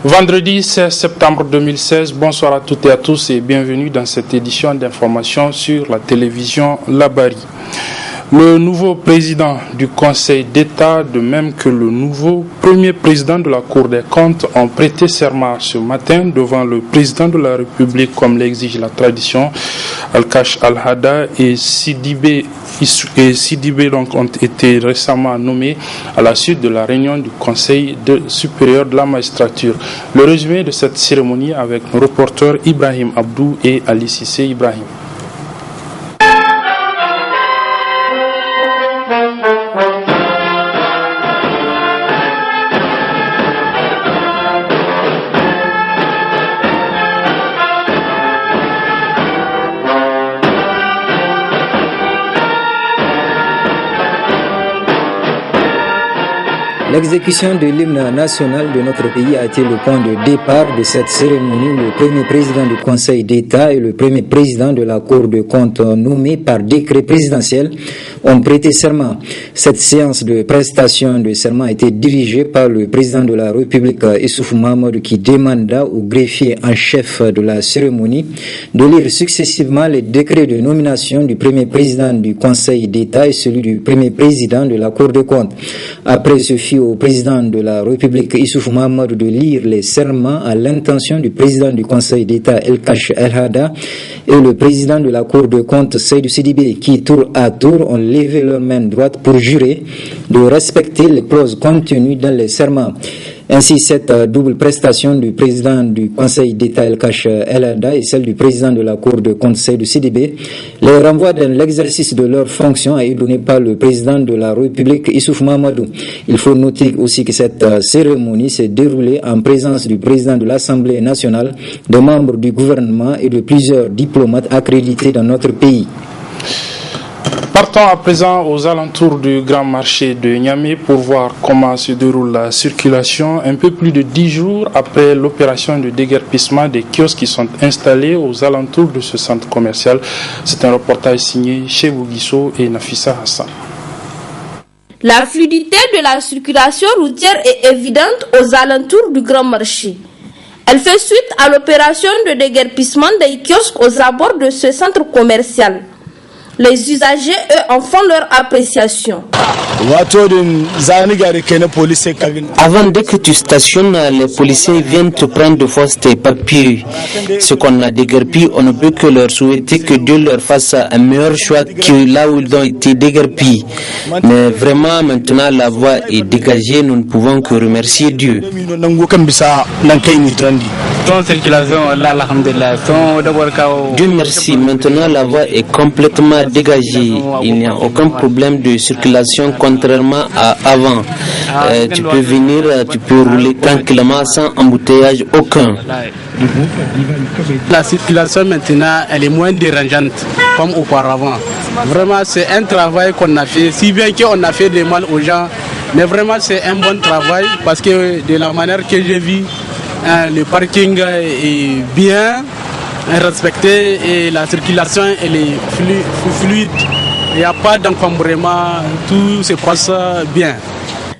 Vendredi 16 septembre 2016, bonsoir à toutes et à tous et bienvenue dans cette édition d'information sur la télévision Labari. Le nouveau président du Conseil d'État, de même que le nouveau premier président de la Cour des comptes, ont prêté serment ce matin devant le président de la République, comme l'exige la tradition. Al-Kash Al-Hada et Sidibé donc ont été récemment nommés à la suite de la réunion du Conseil supérieur de la magistrature. Le résumé de cette cérémonie avec nos reporters Ibrahim Abdou et Ali Sissé Ibrahim. L'exécution de l'hymne national de notre pays a été le point de départ de cette cérémonie où le premier président du Conseil d'État et le premier président de la Cour des comptes nommés par décret présidentiel ont prêté serment. Cette séance de prestation de serment a été dirigée par le président de la République, Issoufou Mahamadou, qui demanda au greffier en chef de la cérémonie de lire successivement les décrets de nomination du premier président du Conseil d'État et celui du premier président de la Cour des comptes. Après ce fut au président de la République, Issoufou Mahamadou, de lire les serments à l'intention du président du Conseil d'État, El-Kash El-Hada, et le président de la Cour des comptes, Seydou Sidibé, qui tour à tour ont levé leur main droite pour jurer de respecter les clauses contenues dans les serments. Ainsi, cette double prestation du président du Conseil d'État El-Kash El-Hada et celle du président de la Cour de compte Seydou Sidibé les renvoie dans l'exercice de leurs fonctions à donné par le président de la République, Issoufou Mahamadou. Il faut noter aussi que cette cérémonie s'est déroulée en présence du président de l'Assemblée nationale, de membres du gouvernement et de plusieurs diplomates accrédités dans notre pays. Partons à présent aux alentours du grand marché de Niamey pour voir comment se déroule la circulation un peu plus de 10 jours après l'opération de déguerpissement des kiosques qui sont installés aux alentours de ce centre commercial. C'est un reportage signé chez Bouguisso et Nafissa Hassan. La fluidité de la circulation routière est évidente aux alentours du grand marché. Elle fait suite à l'opération de déguerpissement des kiosques aux abords de ce centre commercial. Les usagers, eux, en font leur appréciation. Avant, dès que tu stationnes, les policiers viennent te prendre de force tes papiers. Ce qu'on a déguerpi, on ne peut que leur souhaiter que Dieu leur fasse un meilleur choix que là où ils ont été déguerpis. Mais vraiment, maintenant, la voie est dégagée, nous ne pouvons que remercier Dieu. Dieu merci, maintenant la voie est complètement dégagée. Il n'y a aucun problème de circulation contrairement à avant. Tu peux venir, tu peux rouler tranquillement sans embouteillage aucun. La circulation maintenant, elle est moins dérangeante comme auparavant. Vraiment, c'est un travail qu'on a fait, si bien qu'on a fait des mal aux gens. Mais vraiment, c'est un bon travail parce que de la manière que j'ai vu, le parking est bien respecté et la circulation elle est fluide. Il n'y a pas d'encombrement, tout se passe bien.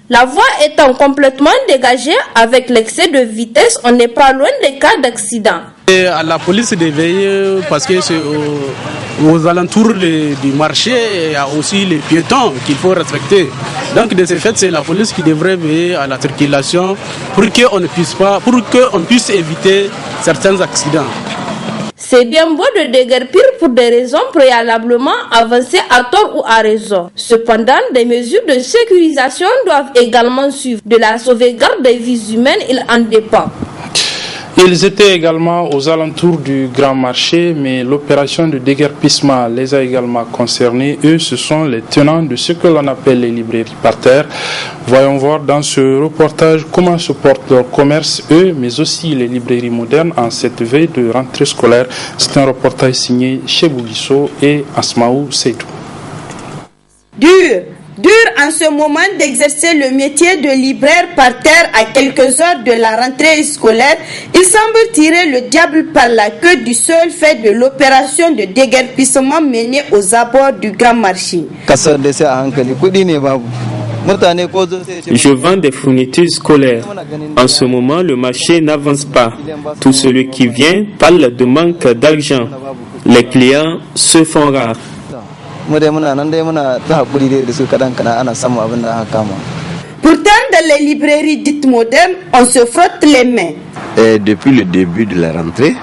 La voie étant complètement dégagée avec l'excès de vitesse, on n'est pas loin des cas d'accident. Et à la police de veiller parce que c'est aux alentours du marché, il y a aussi les piétons qu'il faut respecter. Donc de ce fait, c'est la police qui devrait veiller à la circulation pour qu'on puisse éviter certains accidents. C'est bien beau de déguerpir pour des raisons préalablement avancées à tort ou à raison. Cependant, des mesures de sécurisation doivent également suivre. De la sauvegarde des vies humaines, il en dépend. Ils étaient également aux alentours du grand marché, mais l'opération de déguerpissement les a également concernés. Eux, ce sont les tenants de ce que l'on appelle les librairies par terre. Voyons voir dans ce reportage comment se porte leur commerce, eux, mais aussi les librairies modernes en cette veille de rentrée scolaire. C'est un reportage signé chez Bouguisso et Asmaou Seydou. Dur en ce moment d'exercer le métier de libraire par terre à quelques heures de la rentrée scolaire, il semble tirer le diable par la queue du seul fait de l'opération de déguerpissement menée aux abords du grand marché. Je vends des fournitures scolaires. En ce moment, le marché n'avance pas. Tout celui qui vient parle de manque d'argent. Les clients se font rares. Pourtant, dans les librairies dites modernes, on se frotte les mains. Et depuis le début de la rentrée,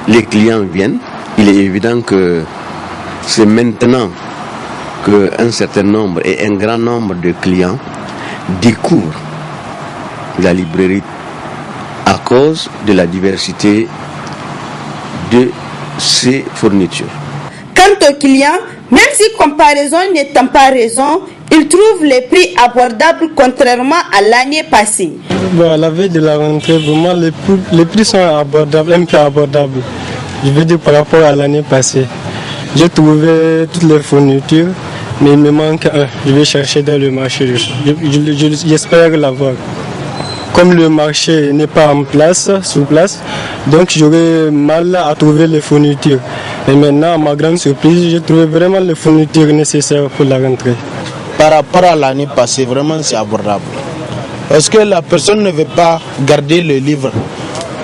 les clients viennent. Il est évident que c'est maintenant qu'un certain nombre et un grand nombre de clients découvrent la librairie à cause de la diversité de ses fournitures. Quant aux clients, même si comparaison n'étant pas raison, ils trouvent les prix abordables contrairement à l'année passée. À la veille de la rentrée, vraiment les prix sont abordables, un peu abordables. Je veux dire par rapport à l'année passée. J'ai trouvé toutes les fournitures, mais il me manque un. Je vais chercher dans le marché. J'espère l'avoir. Comme le marché n'est pas en place, sur place, donc j'aurai mal à trouver les fournitures. Et maintenant, à ma grande surprise, j'ai trouvé vraiment les fournitures nécessaires pour la rentrée. Par rapport à l'année passée, vraiment c'est abordable. Parce que la personne ne veut pas garder le livre.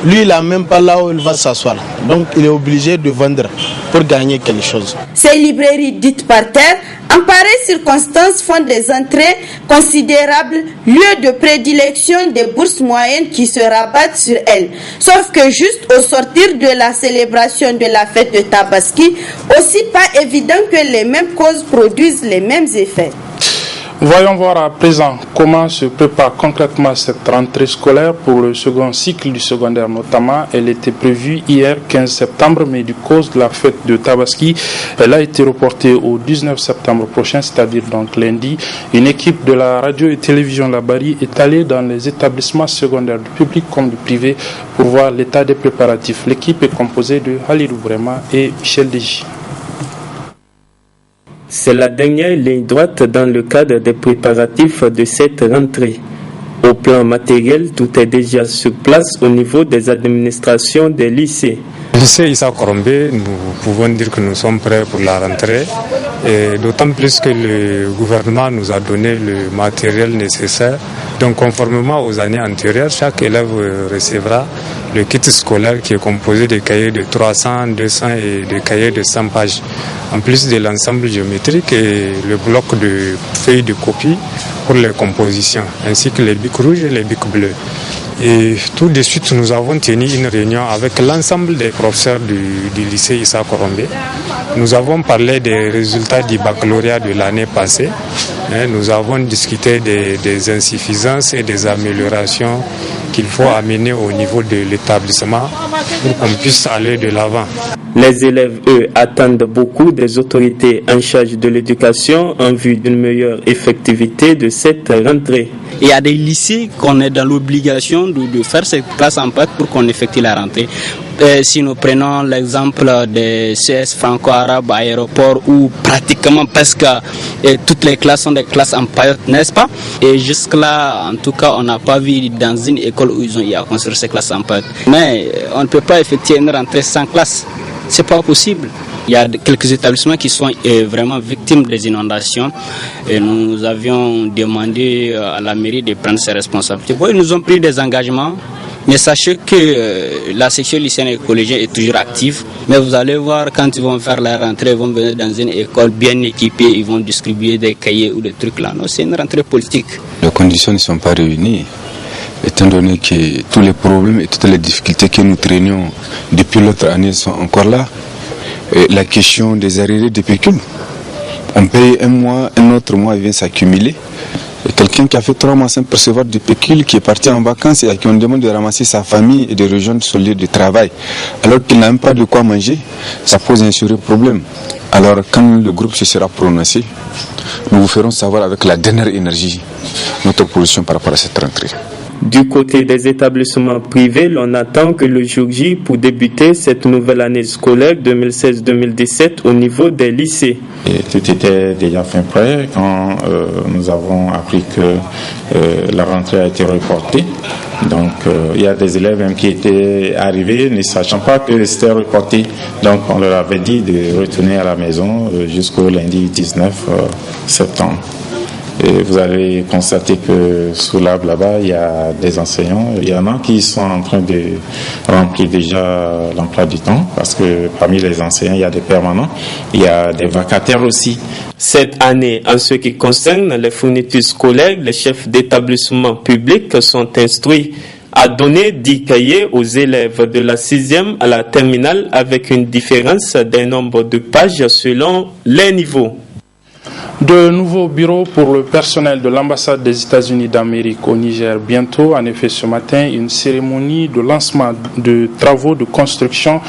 Lui, il n'a même pas là où il va s'asseoir. Donc, il est obligé de vendre pour gagner quelque chose. Ces librairies dites par terre, en pareilles circonstances, font des entrées considérables, lieu de prédilection des bourses moyennes qui se rabattent sur elles. Sauf que juste au sortir de la célébration de la fête de Tabaski, aussi pas évident que les mêmes causes produisent les mêmes effets. Voyons voir à présent comment se prépare concrètement cette rentrée scolaire pour le second cycle du secondaire notamment. Elle était prévue hier 15 septembre, mais du cause de la fête de Tabaski, elle a été reportée au 19 septembre prochain, c'est-à-dire donc lundi. Une équipe de la radio et télévision Labari est allée dans les établissements secondaires du public comme du privé pour voir l'état des préparatifs. L'équipe est composée de Halilou Brema et Michel Deji. C'est la dernière ligne droite dans le cadre des préparatifs de cette rentrée. Au plan matériel, tout est déjà sur place au niveau des administrations des lycées. Lycée Issa Korombe, nous pouvons dire que nous sommes prêts pour la rentrée, et d'autant plus que le gouvernement nous a donné le matériel nécessaire. Donc conformément aux années antérieures, chaque élève recevra le kit scolaire qui est composé de cahiers de 300, 200 et de cahiers de 100 pages, en plus de l'ensemble géométrique et le bloc de feuilles de copie pour les compositions, ainsi que les bics rouges et les bics bleus. Et tout de suite, nous avons tenu une réunion avec l'ensemble des professeurs du lycée Issa Korombe. Nous avons parlé des résultats du baccalauréat de l'année passée. Nous avons discuté des insuffisances et des améliorations qu'il faut amener au niveau de l'établissement pour qu'on puisse aller de l'avant. Les élèves, eux, attendent beaucoup des autorités en charge de l'éducation en vue d'une meilleure effectivité de cette rentrée. Il y a des lycées qu'on est dans l'obligation de faire ces classes en pâte pour qu'on effectue la rentrée. Si nous prenons l'exemple des CS franco-arabes à l'aéroport où pratiquement presque toutes les classes sont des classes en paillotte, n'est-ce pas? Et jusque-là, en tout cas, on n'a pas vu dans une école où ils ont eu à construire ces classes en paillotte. Mais on ne peut pas effectuer une rentrée sans classe. C'est pas possible. Il y a quelques établissements qui sont vraiment victimes des inondations et nous avions demandé à la mairie de prendre ses responsabilités. Bon, ils nous ont pris des engagements, mais sachez que la section lycéenne et collégienne est toujours active. Mais vous allez voir, quand ils vont faire la rentrée, ils vont venir dans une école bien équipée, ils vont distribuer des cahiers ou des trucs là. Non, c'est une rentrée politique. Les conditions ne sont pas réunies, étant donné que tous les problèmes et toutes les difficultés que nous traînions depuis l'autre année sont encore là. Et la question des arriérés de pécule, on paye un mois, un autre mois vient s'accumuler. Et quelqu'un qui a fait 3 mois sans percevoir de pécule, qui est parti en vacances et à qui on demande de ramasser sa famille et de rejoindre son lieu de travail, alors qu'il n'a même pas de quoi manger, ça pose un sérieux problème. Alors quand le groupe se sera prononcé, nous vous ferons savoir avec la dernière énergie notre position par rapport à cette rentrée. Du côté des établissements privés, l'on attend que le jour J pour débuter cette nouvelle année scolaire 2016-2017 au niveau des lycées. Et tout était déjà fin prêt quand nous avons appris que la rentrée a été reportée. Donc il y a des élèves même qui étaient arrivés ne sachant pas que c'était reporté. Donc on leur avait dit de retourner à la maison jusqu'au lundi 19 septembre. Et vous allez constater que sous l'arbre là-bas, il y a des enseignants. Il y en a qui sont en train de remplir déjà l'emploi du temps, parce que parmi les enseignants, il y a des permanents, il y a des vacataires aussi. Cette année, en ce qui concerne les fournitures scolaires, les chefs d'établissement publics sont instruits à donner 10 cahiers aux élèves de la 6e à la terminale avec une différence d'un nombre de pages selon les niveaux. De nouveaux bureaux pour le personnel de l'ambassade des États-Unis d'Amérique au Niger bientôt. En effet, ce matin, une cérémonie de lancement de travaux de construction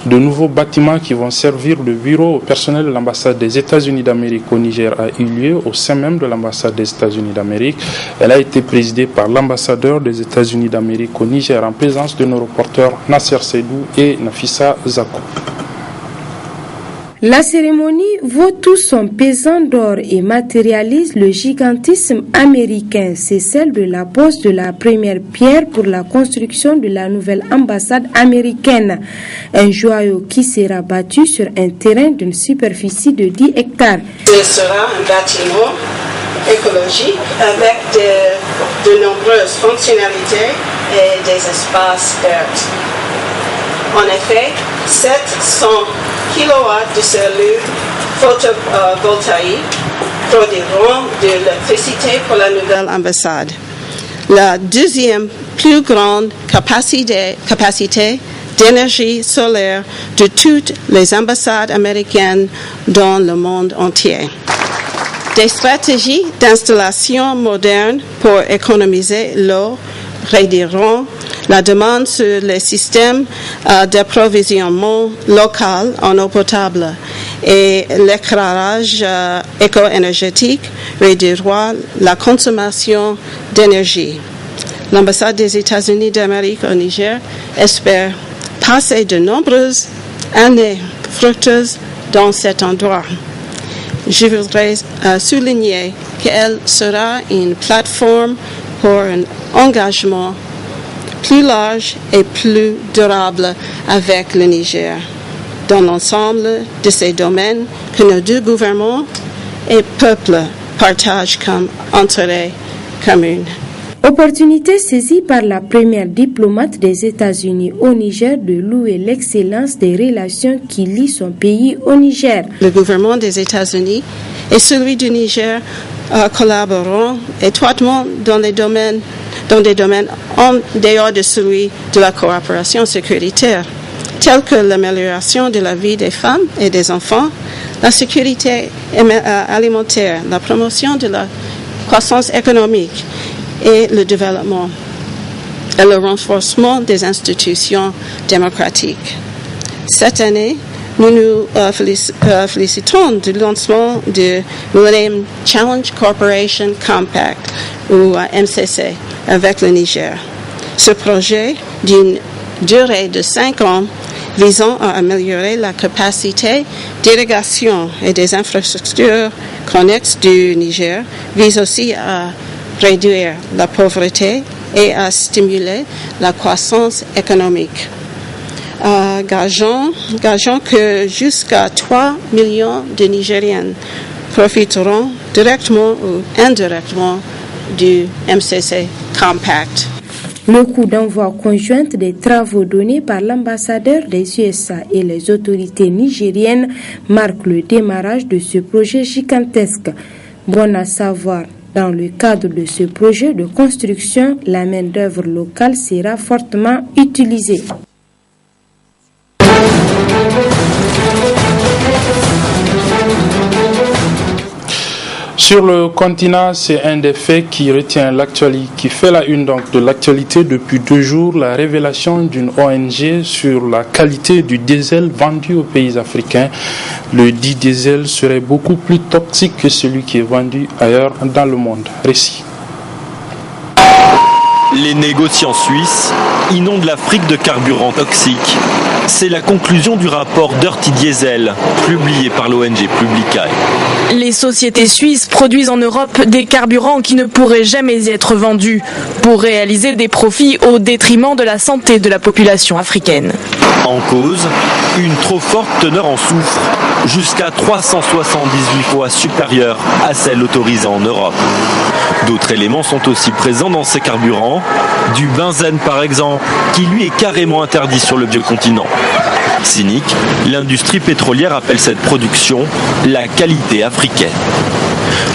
de nouveaux bâtiments qui vont servir de bureau au personnel de l'ambassade des États-Unis d'Amérique au Niger a eu lieu au sein même de l'ambassade des États-Unis d'Amérique. Elle a été présidée par l'ambassadeur des États-Unis d'Amérique au Niger en présence de nos reporters Nasser Seydou et Nafissa Zakou. La cérémonie vaut tout son pesant d'or et matérialise le gigantisme américain. C'est celle de la pose de la première pierre pour la construction de la nouvelle ambassade américaine. Un joyau qui sera bâti sur un terrain d'une superficie de 10 hectares. Ce sera un bâtiment écologique avec de nombreuses fonctionnalités et des espaces verts. En effet, 700 kilowatts de cellules photovoltaïques produiront de l'électricité pour la nouvelle ambassade. La deuxième plus grande capacité d'énergie solaire de toutes les ambassades américaines dans le monde entier. Des stratégies d'installation modernes pour économiser l'eau réduiront la demande sur les systèmes d'approvisionnement local en eau potable et l'éclairage éco-énergétique réduira la consommation d'énergie. L'ambassade des États-Unis d'Amérique au Niger espère passer de nombreuses années fructueuses dans cet endroit. Je voudrais souligner qu'elle sera une plateforme pour un engagement plus large et plus durable avec le Niger dans l'ensemble de ces domaines que nos deux gouvernements et peuples partagent comme intérêt commun. Opportunité saisie par la première diplomate des États-Unis au Niger de louer l'excellence des relations qui lient son pays au Niger. Le gouvernement des États-Unis et celui du Niger collaboreront étroitement dans des domaines en dehors de celui de la coopération sécuritaire, tels que l'amélioration de la vie des femmes et des enfants, la sécurité alimentaire, la promotion de la croissance économique et le développement et le renforcement des institutions démocratiques. Cette année, nous nous félicitons du lancement du Millennium Challenge Corporation Compact, ou MCC, avec le Niger. Ce projet, d'une durée de 5 ans, visant à améliorer la capacité d'irrigation et des infrastructures connexes du Niger, vise aussi à réduire la pauvreté et à stimuler la croissance économique. Gageons que jusqu'à 3 millions de Nigériens profiteront directement ou indirectement du MCC Compact. Le coup d'envoi conjointe des travaux donnés par l'ambassadeur des USA et les autorités nigériennes marque le démarrage de ce projet gigantesque. Bon à savoir, dans le cadre de ce projet de construction, la main-d'œuvre locale sera fortement utilisée. Sur le continent, c'est un des faits qui retient l'actualité, qui fait la une donc de l'actualité depuis 2 jours, la révélation d'une ONG sur la qualité du diesel vendu aux pays africains. Le dit diesel serait beaucoup plus toxique que celui qui est vendu ailleurs dans le monde. Récit. Les négociants suisses inondent l'Afrique de carburants toxiques. C'est la conclusion du rapport Dirty Diesel, publié par l'ONG Publicae. Les sociétés suisses produisent en Europe des carburants qui ne pourraient jamais être vendus pour réaliser des profits au détriment de la santé de la population africaine. En cause, une trop forte teneur en soufre, jusqu'à 378 fois supérieure à celle autorisée en Europe. D'autres éléments sont aussi présents dans ces carburants, du benzène par exemple, qui lui est carrément interdit sur le vieux continent. Cynique, l'industrie pétrolière appelle cette production la qualité africaine.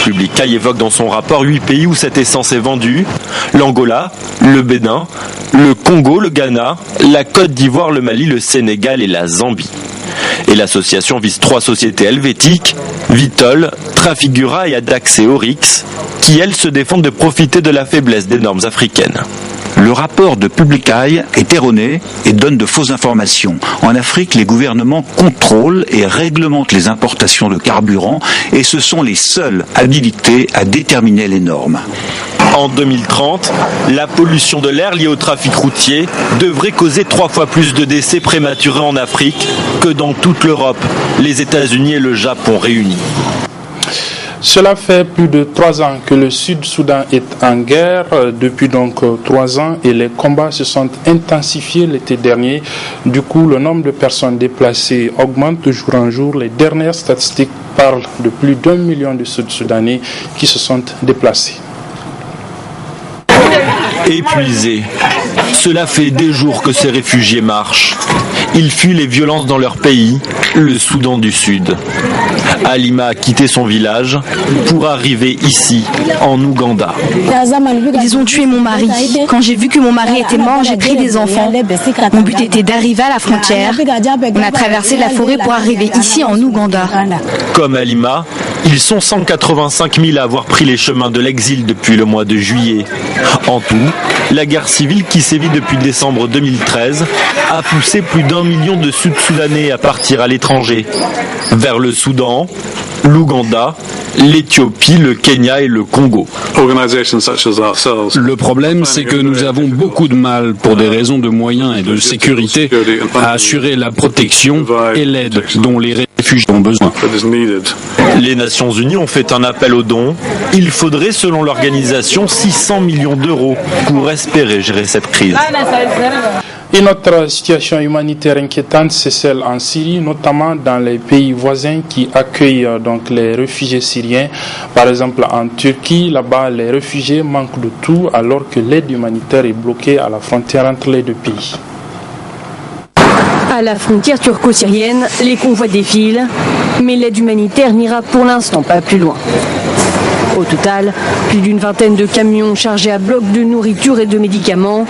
Publica évoque dans son rapport 8 pays où cette essence est vendue: l'Angola, le Bénin, le Congo, le Ghana, la Côte d'Ivoire, le Mali, le Sénégal et la Zambie. Et l'association vise 3 sociétés helvétiques, Vitol, Trafigura et Adax et Oryx, qui elles se défendent de profiter de la faiblesse des normes africaines. Le rapport de Publicae est erroné et donne de fausses informations. En Afrique, les gouvernements contrôlent et réglementent les importations de carburant et ce sont les seuls habilités à déterminer les normes. En 2030, la pollution de l'air liée au trafic routier devrait causer 3 fois plus de décès prématurés en Afrique que dans toute l'Europe, les États-Unis et le Japon réunis. Cela fait plus de 3 ans que le Sud-Soudan est en guerre. Depuis donc 3 ans et les combats se sont intensifiés l'été dernier. Du coup, le nombre de personnes déplacées augmente de jour en jour. Les dernières statistiques parlent de plus d'1 million de Sud-Soudanais qui se sont déplacés. Épuisés. Cela fait des jours que ces réfugiés marchent. Ils fuient les violences dans leur pays, le Soudan du Sud. Halima a quitté son village pour arriver ici, en Ouganda. Ils ont tué mon mari. Quand j'ai vu que mon mari était mort, j'ai pris des enfants. Mon but était d'arriver à la frontière. On a traversé la forêt pour arriver ici en Ouganda. Comme Halima, ils sont 185 000 à avoir pris les chemins de l'exil depuis le mois de juillet. En tout, la guerre civile qui sévit depuis décembre 2013 a poussé plus d'1 million de Sud-Soudanais à partir à l'étranger, vers le Soudan, l'Ouganda, l'Éthiopie, le Kenya et le Congo. Le problème, c'est que nous avons beaucoup de mal, pour des raisons de moyens et de sécurité, à assurer la protection et l'aide dont les réfugiés ont besoin. Les Nations Unies ont fait un appel aux dons. Il faudrait, selon l'organisation, 600 millions d'euros pour espérer gérer cette crise. Une autre situation humanitaire inquiétante, c'est celle en Syrie, notamment dans les pays voisins qui accueillent donc les réfugiés syriens. Par exemple, en Turquie, là-bas, les réfugiés manquent de tout alors que l'aide humanitaire est bloquée à la frontière entre les deux pays. À la frontière turco-syrienne, les convois défilent, mais l'aide humanitaire n'ira pour l'instant pas plus loin. Au total, plus d'une vingtaine de camions chargés à bloc de nourriture et de médicaments,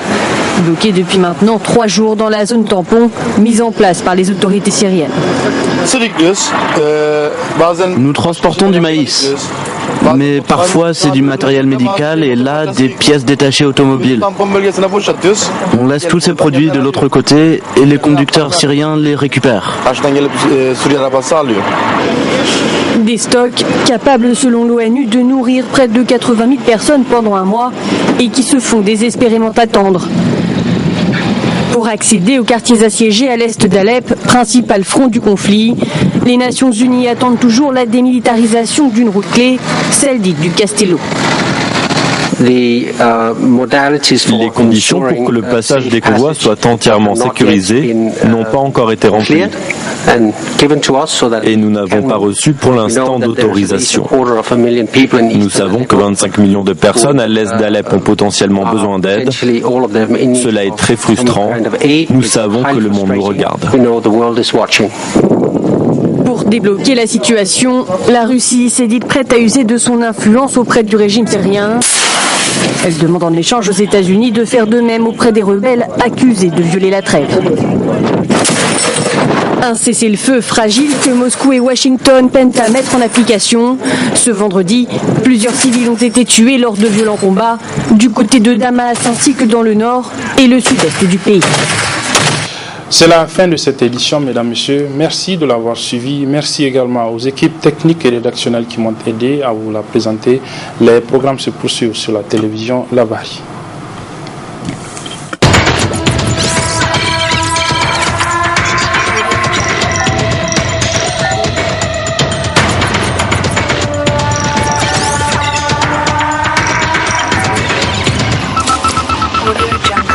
bloqués depuis maintenant 3 jours dans la zone tampon mise en place par les autorités syriennes. Nous transportons du maïs, mais parfois c'est du matériel médical et là des pièces détachées automobiles. On laisse tous ces produits de l'autre côté et les conducteurs syriens les récupèrent. Des stocks capables selon l'ONU de nourrir près de 80 000 personnes pendant un mois et qui se font désespérément attendre. Pour accéder aux quartiers assiégés à l'est d'Alep, principal front du conflit, les Nations Unies attendent toujours la démilitarisation d'une route clé, celle dite du Castello. Les conditions pour que le passage des convois soit entièrement sécurisé n'ont pas encore été remplies. Et nous n'avons pas reçu pour l'instant d'autorisation. Nous savons que 25 millions de personnes à l'est d'Alep ont potentiellement besoin d'aide. Cela est très frustrant. Nous savons que le monde nous regarde. Pour débloquer la situation, la Russie s'est dite prête à user de son influence auprès du régime syrien. Elle demande en échange aux États-Unis de faire de même auprès des rebelles accusés de violer la trêve. Un cessez-le-feu fragile que Moscou et Washington peinent à mettre en application. Ce vendredi, plusieurs civils ont été tués lors de violents combats du côté de Damas ainsi que dans le nord et le sud-est du pays. C'est la fin de cette édition, mesdames, messieurs. Merci de l'avoir suivi. Merci également aux équipes techniques et rédactionnelles qui m'ont aidé à vous la présenter. Les programmes se poursuivent sur la télévision Labari. Audio Jungle.